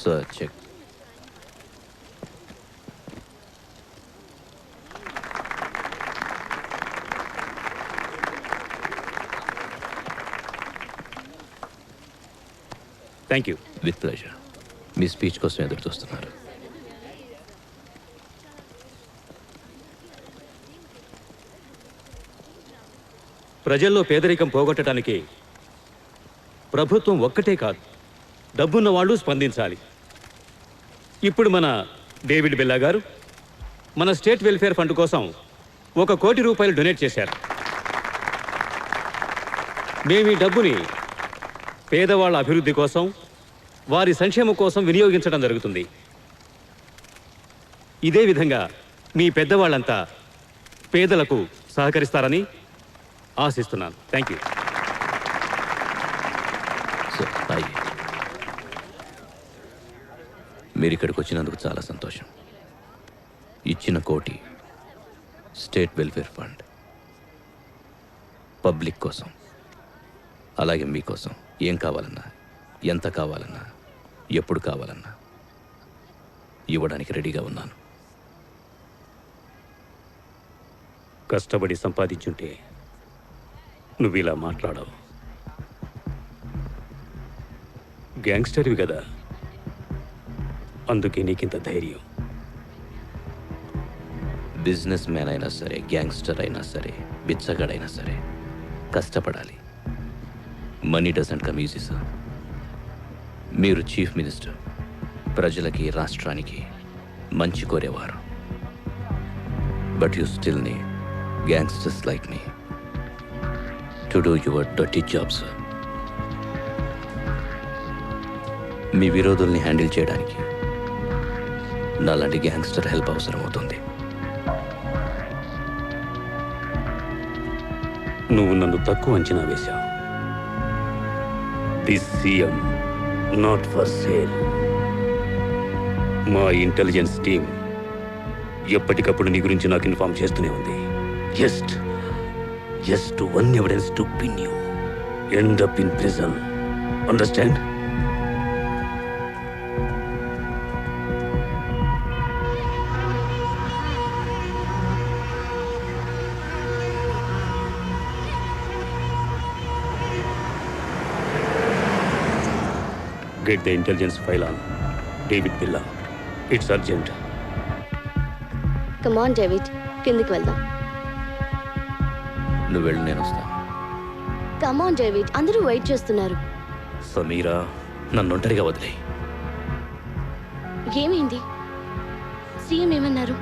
Sir check. Thank you. With pleasure. మీ speech కోసం ఎదురు చూస్తున్నారు. ప్రజల్లో పేదరికం పోగొట్టడానికి ప్రభుత్వం ఒక్కటే కాదు, డబ్బున్న వాళ్ళు స్పందించాలి. ఇప్పుడు మన డేవిడ్ బిల్లా గారు మన స్టేట్ వెల్ఫేర్ ఫండ్ కోసం 1 కోటి రూపాయలు డొనేట్ చేశారు. మేము ఈ డబ్బుని పేదవాళ్ళ అభివృద్ధి కోసం, వారి సంక్షేమం కోసం వినియోగించడం జరుగుతుంది. ఇదే విధంగా మీ పెద్దవాళ్ళంతా పేదలకు సహకరిస్తారని ఆశిస్తున్నాను. Thank you. మీరు ఇక్కడికి వచ్చినందుకు చాలా సంతోషం. ఇచ్చిన 1 కోటి స్టేట్ వెల్ఫేర్ ఫండ్ పబ్లిక్ కోసం, అలాగే మీకోసం ఏం కావాలన్నా, ఎంత కావాలన్నా, ఎప్పుడు కావాలన్నా ఇవ్వడానికి రెడీగా ఉన్నాను. కష్టపడి సంపాదించుంటే నువ్వు ఇలా మాట్లాడవు. గ్యాంగ్స్టర్వి కదా, అందుకే నీకింత ధైర్యం. బిజినెస్ మ్యాన్ అయినా సరే, గ్యాంగ్స్టర్ అయినా సరే, బిచ్చగాడైనా సరే కష్టపడాలి. Money doesn't come easy sir. మీరు చీఫ్ మినిస్టర్, ప్రజలకి, రాష్ట్రానికి మంచి కోరేవారు. But you still need gangsters like me to do your dirty job sir. మీ విరోధుల్ని హ్యాండిల్ చేయడానికి నాలాంటి గ్యాంగ్స్టర్ హెల్ప్ అవసరం అవుతుంది. నువ్వు నన్ను తక్కువ అంచనా వేశావు. This CM not for sale. మా ఇంటెలిజెన్స్ టీం ఎప్పటికప్పుడు నీ గురించి నాకు ఇన్ఫార్మ్ చేస్తూనే ఉంది. Just one evidence to pin you, end up in prison. Understand? Get the intelligence file on David Billa. It's urgent. Come on, David. కిందికి వెళ్దాం. నువ్వు వెళ్ళు, నేను వస్తాను. Come on, David. అందరూ వెయిట్ చేస్తున్నారు. సమీరా, నన్ను ఒంటరిగా వదిలే. ఏమైంది? సీఎం ఏమన్నారు?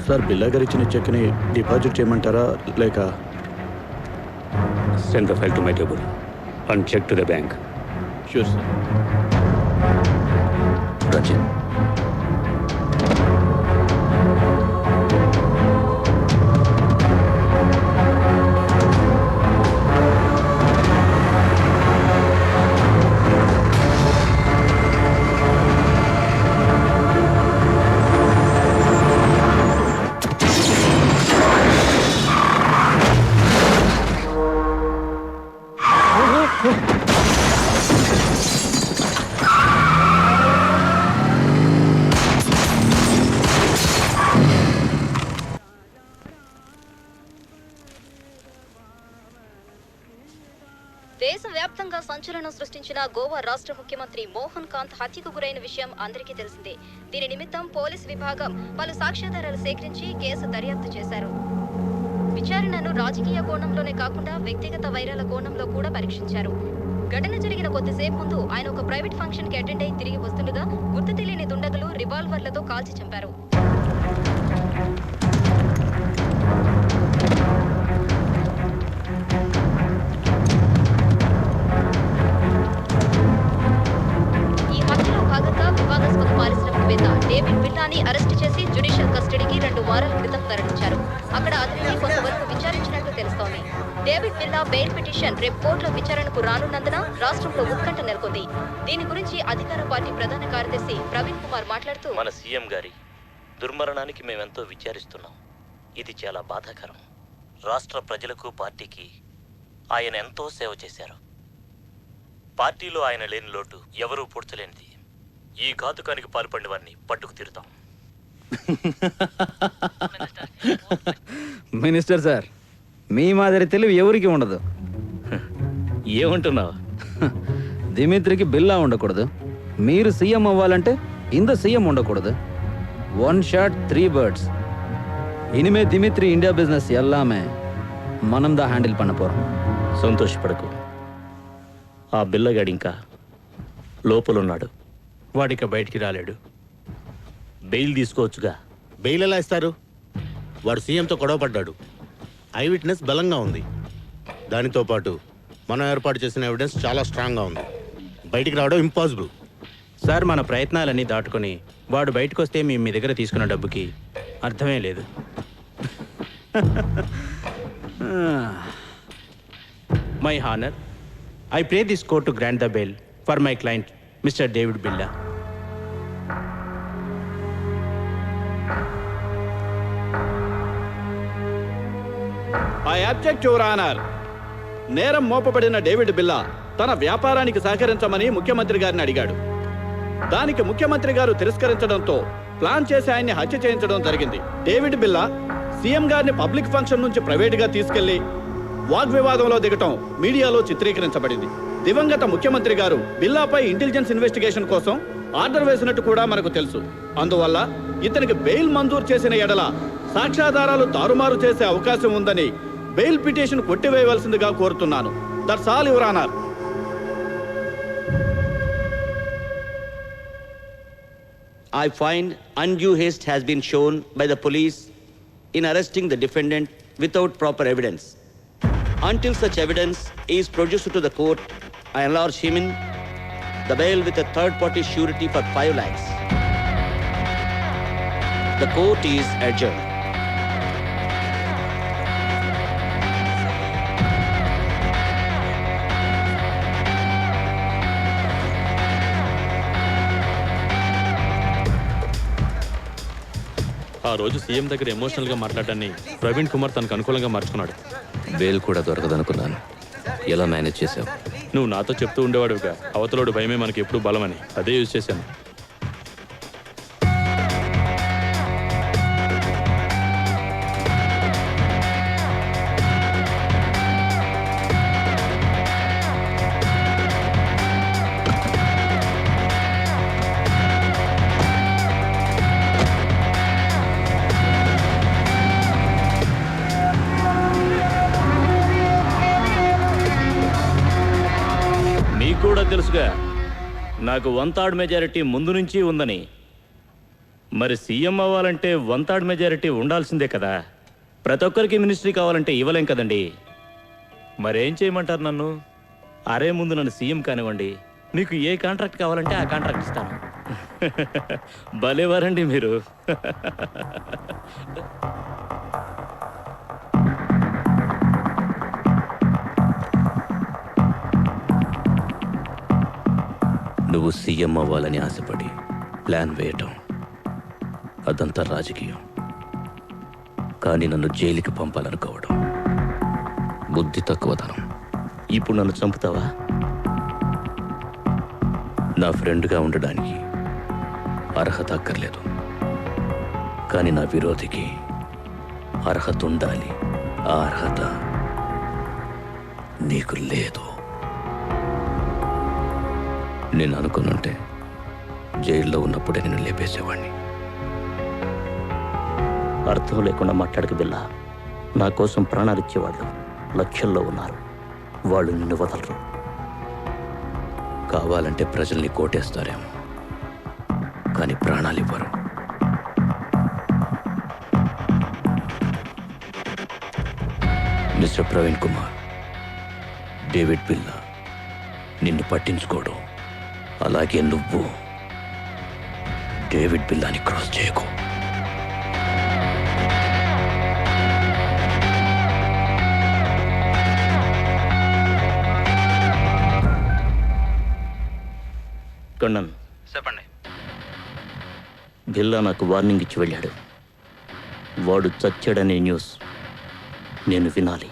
సార్, బిల్లా గారు ఇచ్చిన చెక్ని డిపాజిట్ చేయమంటారా లేక? Send the file to my table and check to the bank. Sure sir. Rachin, దేశవ్యాప్తంగా సంచలనం సృష్టించిన గోవా రాష్ట్ర ముఖ్యమంత్రి మోహన్ కాంత్ హత్యకు గురైన విషయం అందరికీ తెలిసిందే. దీని నిమిత్తం పోలీసు విభాగం పలు సాక్ష్యాధారాలు సేకరించి కేసు దర్యాప్తు చేశారు. విచారణను రాజకీయ కోణంలోనే కాకుండా వ్యక్తిగత వైరాల కోణంలో కూడా పరీక్షించారు. ఘటన జరిగిన కొద్దిసేపు ముందు ఆయన ఒక ప్రైవేట్ ఫంక్షన్ కి అటెండ్ అయి తిరిగి వస్తుండగా గుర్తు తెలియని దుండగులు రివాల్వర్లతో కాల్చి చంపారు. ఈ హత్యలో భాగంగా వివాదాస్పద పారిశ్రామికవేత్త డేవిడ్ బిల్లాని అరెస్టు చేసి జ్యుడిషియల్ కస్టడీకి 2 వారాల క్రితం తరలించారు. అక్కడ అతనికి కొంతవరకు విచారించినట్లు తెలుస్తోంది. డేవిడ్ బిల్లా బెయిల్ పిటిషన్ రేపు కోర్టులో విచారణకు రానున్నందున రాష్ట్రంలో ఉత్కంఠ నెలకొంది. దీని గురించి అధికార పార్టీ ప్రధాన కార్యదర్శి ప్రవీణ్ కుమార్ మాట్లాడుతూ, మన సీఎం గారి దుర్మరణానికి మేమెంతో విచారిస్తున్నాం. ఇది చాలా బాధాకరం. రాష్ట్ర ప్రజలకు పార్టీకి ఆయన ఎంతో సేవ చేశారు. పార్టీలో ఆయన లేని లోటు ఎవరూ పూడ్చలేనిది. ఈ ఘాతుకానికి పాల్పడిన వారిని పట్టుకు తీరుతాం. మినిస్టర్ సార్, మీ మాదిరి తెలివి ఎవరికి ఉండదు. ఏమంటున్నావు? దిమిత్రికి బిల్లా ఉండకూడదు. మీరు సీఎం అవ్వాలంటే ఇంత సీఎం ఉండకూడదు. 1 shot 3 birds. இனிமே திமித்ரி இந்தியா பிசினஸ் எல்லாமே మనం దా హ్యాండిల్ பண்ண போறோம். సంతోషపడకు. ఆ బిల్లగాడి ఇంకా లోపలున్నాడు. వాడిక బయటికి రాలేడు. బెయిల్ తీసుకోవచ్చుగా. బెయిల్ ఎలా ఇస్తారు? వాడు సీఎంతో గొడవపడ్డాడు. ఐ విట్నెస్ బలంగా ఉంది. దానితో పాటు మనం ఏర్పాటు చేసిన ఎవిడెన్స్ చాలా స్ట్రాంగ్గా ఉంది. బయటికి రావడం ఇంపాసిబుల్. సార్, మన ప్రయత్నాలన్నీ దాటుకొని వాడు బయటకు వస్తే మేము మీ దగ్గర తీసుకున్న డబ్బుకి అర్థమే లేదు. My honour, I pray this court to grant the bail for my client mister David Billa. I object your honour. నేరం మోపబడిన డేవిడ్ బిల్లా తన వ్యాపారానికి సహకరించమని ముఖ్యమంత్రి గారిని అడిగాడు. దానికి ముఖ్యమంత్రి గారు తిరస్కరించడంతో ప్లాన్ చేసి ఆయన్ని హత్య చేయించడం జరిగింది. డేవిడ్ బిల్లా సీఎం గారిని పబ్లిక్ ఫంక్షన్ నుంచి ప్రైవేట్గా తీసుకెళ్లి వాగ్వివాదంలో దిగటం మీడియాలో చిత్రీకరించబడింది. దివంగత ముఖ్యమంత్రి గారు బిల్లాపై ఇంటెలిజెన్స్ ఇన్వెస్టిగేషన్ కోసం ఆర్డర్ వేసినట్టు కూడా మనకు తెలుసు. అందువల్ల ఇతనికి బెయిల్ మంజూరు చేసిన ఎడల సాక్ష్యాధారాలు తారుమారు చేసే అవకాశం ఉందని బెయిల్ పిటిషన్ కొట్టివేయవలసిందిగా కోరుతున్నాను. That's all your honour. I find undue haste has been shown by the police in arresting the defendant without proper evidence. Until such evidence is produced to the court, I enlarge him in the bail with a third-party surety for 5 lakhs. The court is adjourned. ఆ రోజు CM దగ్గర ఎమోషనల్గా మాట్లాడడాన్ని ప్రవీణ్ కుమార్ తనకు అనుకూలంగా మార్చుకున్నాడు. Bail కూడా దొరకదనుకున్నాను. ఎలా manage చేసావు? నువ్వు నాతో చెప్తూ ఉండేవాడుగా, అవతలోడు భయమే మనకి ఎప్పుడు బలమని. అదే యూజ్ చేశాను. కూడా తెలుసుగా నాకు 1/3 మెజారిటీ ముందు నుంచి ఉందని. మరి సీఎం అవ్వాలంటే 1/3 మెజారిటీ ఉండాల్సిందే కదా. ప్రతి ఒక్కరికి మినిస్ట్రీ కావాలంటే ఇవ్వలేం కదండి. మరేం చేయమంటారు నన్ను? అరే ముందు నన్ను సీఎం కానివ్వండి, మీకు ఏ కాంట్రాక్ట్ కావాలంటే ఆ కాంట్రాక్ట్ ఇస్తాను. భలేవారండి మీరు. నువ్వు సీఎం అవ్వాలని ఆశపడి ప్లాన్ వేయటం అదంతా రాజకీయం. కానీ నన్ను జైలుకి పంపాలనుకోవడం బుద్ధి తక్కువతనం. ఇప్పుడు నన్ను చంపుతావా? నా ఫ్రెండ్గా ఉండడానికి అర్హత అక్కర్లేదు, కానీ నా విరోధికి అర్హత ఉండాలి. ఆ అర్హత నీకు లేదు. నేను అనుకున్నంటే జైల్లో ఉన్నప్పుడే నేను లేపేసేవాడిని. అర్థం లేకుండా మాట్లాడక బిల్లా. నా కోసం ప్రాణాలు ఇచ్చేవాళ్ళు లక్షల్లో ఉన్నారు. వాళ్ళు నిన్ను వదలరు. కావాలంటే ప్రజల్ని కోటేస్తారేమో, కానీ ప్రాణాలు ఇవ్వరు. మిస్టర్ ప్రవీణ్ కుమార్, డేవిడ్ బిల్లా నిన్ను పట్టించుకోడు. అలాగే నువ్వు డేవిడ్ బిల్లాని క్రాస్ చేయకు. కണ്ണన్ చెప్పండి. బిల్లా నాకు వార్నింగ్ ఇచ్చి వెళ్ళాడు. వాడు చచ్చాడనే న్యూస్ నేను వినాలి.